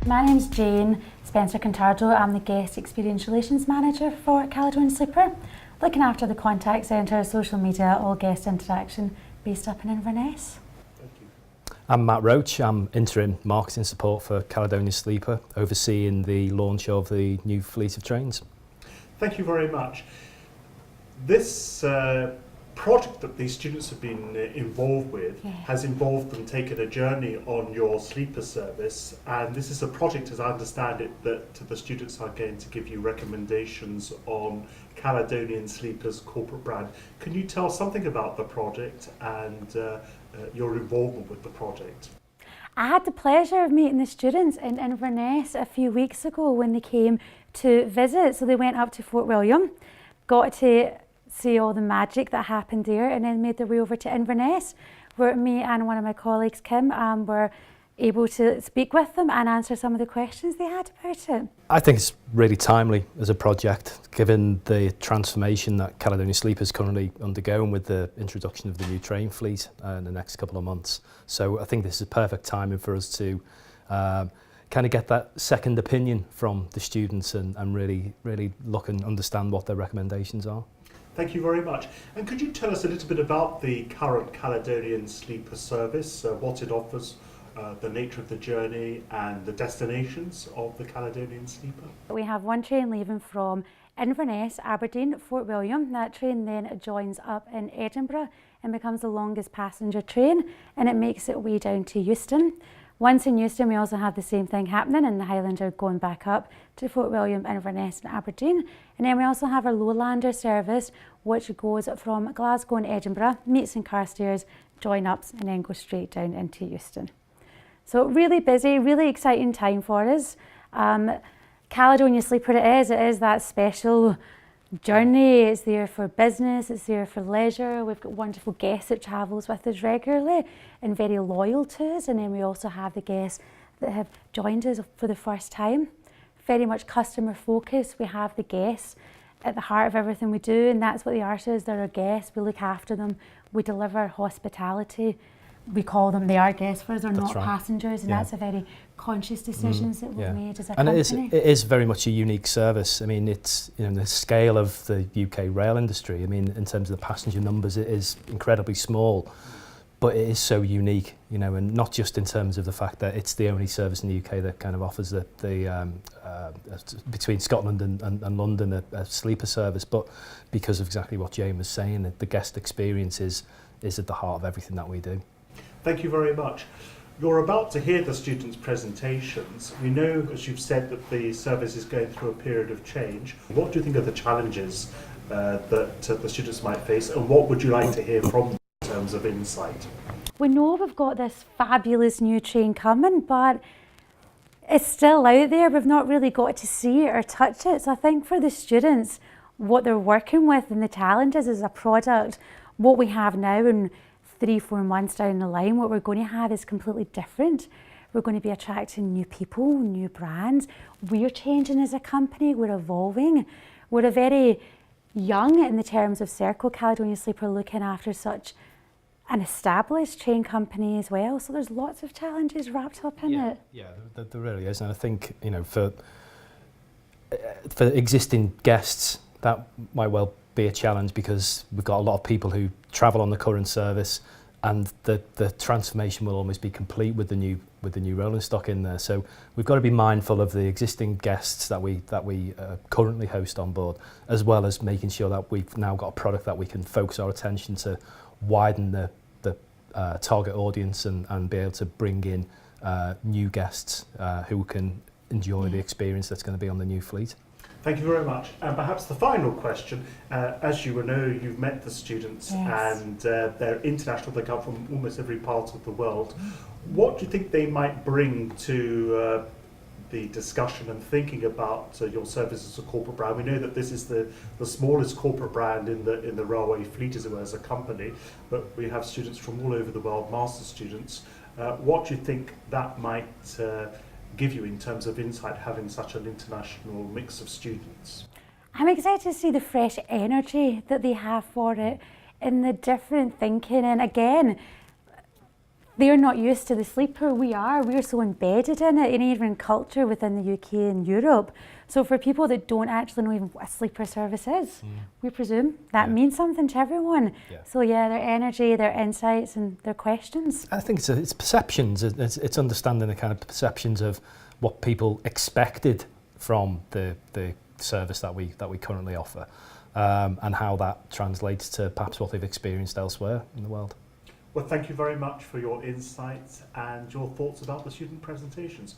My name's Jane Spencer Contardo. I'm the Guest Experience Relations Manager for Caledonian Sleeper, looking after the contact centre, social media, all guest interaction based up in Inverness. Thank you. I'm Matt Roche. I'm interim marketing support for Caledonian Sleeper, overseeing the launch of the new fleet of trains. Thank you very much. This project that these students have been involved with has involved them taking a journey on your sleeper service, and this is a project, as I understand it, that the students are going to give you recommendations on Caledonian Sleeper's corporate brand. Can you tell something about the project and your involvement with the project? I had the pleasure of meeting the students in Inverness a few weeks ago when they came to visit. So they went up to Fort William, got to see all the magic that happened there, and then made their way over to Inverness, where me and one of my colleagues, Kim, were able to speak with them and answer some of the questions they had about it. I think it's really timely as a project, given the transformation that Caledonian Sleeper is currently undergoing with the introduction of the new train fleet in the next couple of months. So I think this is a perfect timing for us to kind of get that second opinion from the students and really look and understand what their recommendations are. Thank you very much. And could you tell us a little bit about the current Caledonian Sleeper service, what it offers, the nature of the journey and the destinations of the Caledonian Sleeper? We have one train leaving from Inverness, Aberdeen, Fort William. That train then joins up in Edinburgh and becomes the longest passenger train, and it makes its way down to Euston. Once in Euston, we also have the same thing happening in the Highlander going back up to Fort William, Inverness and Aberdeen. And then we also have our Lowlander service, which goes from Glasgow and Edinburgh, meets in Carstairs, join ups and then goes straight down into Euston. So really busy, really exciting time for us. Caledonian Sleeper it is that special journey. It's there for business, it's there for leisure. We've got wonderful guests that travels with us regularly and very loyal to us, and then we also have the guests that have joined us for the first time. Very much customer focused. We have the guests at the heart of everything we do, and that's what they are to us. They're our guests. We look after them. We deliver hospitality. We call them, they are guests for us, they're not passengers, and that's a very conscious decisions that we've made as a company. And it is very much a unique service. I mean, it's, you know, the scale of the UK rail industry, I mean, in terms of the passenger numbers, it is incredibly small, but it is so unique, you know, and not just in terms of the fact that it's the only service in the UK that kind of offers the between Scotland and London a sleeper service, but because of exactly what Jane was saying, that the guest experience is at the heart of everything that we do. Thank you very much. You're about to hear the students' presentations. We know, as you've said, that the service is going through a period of change. What do you think are the challenges that the students might face, and what would you like to hear from them in terms of insight? We know we've got this fabulous new train coming, but it's still out there. We've not really got to see it or touch it. So I think for the students, what they're working with and the challenges is a product. What we have now and 3-4 months down the line, what we're going to have is completely different. We're going to be attracting new people, new brands. We're changing as a company, we're evolving. We're a very young, in the terms of Circle, Caledonian Sleeper, looking after such an established train company as well. So there's lots of challenges wrapped up in it. Yeah, there really is. And I think, you know, for existing guests, that might well be a challenge, because we've got a lot of people who travel on the current service, and the transformation will almost be complete with the new rolling stock in there. So we've got to be mindful of the existing guests that we currently host on board, as well as making sure that we've now got a product that we can focus our attention to widen the target audience and be able to bring in new guests who can enjoy the experience that's going to be on the new fleet. Thank you very much. And perhaps the final question, as you know, you've met the students, and they're international, they come from almost every part of the world. What do you think they might bring to the discussion and thinking about your service as a corporate brand? We know that this is the smallest corporate brand in the railway fleet, as it were, as a company, but we have students from all over the world, master students. What do you think that might give you in terms of insight, having such an international mix of students? I'm excited to see the fresh energy that they have for it and the different thinking, and again, they're not used to the sleeper. We're so embedded in it, and even culture within the UK and Europe. So for people that don't actually know even what a sleeper service is, we presume that means something to everyone. Yeah. So yeah, their energy, their insights and their questions. I think it's perceptions. It's understanding the kind of perceptions of what people expected from the service that we currently offer, and how that translates to perhaps what they've experienced elsewhere in the world. Well, thank you very much for your insights and your thoughts about the student presentations.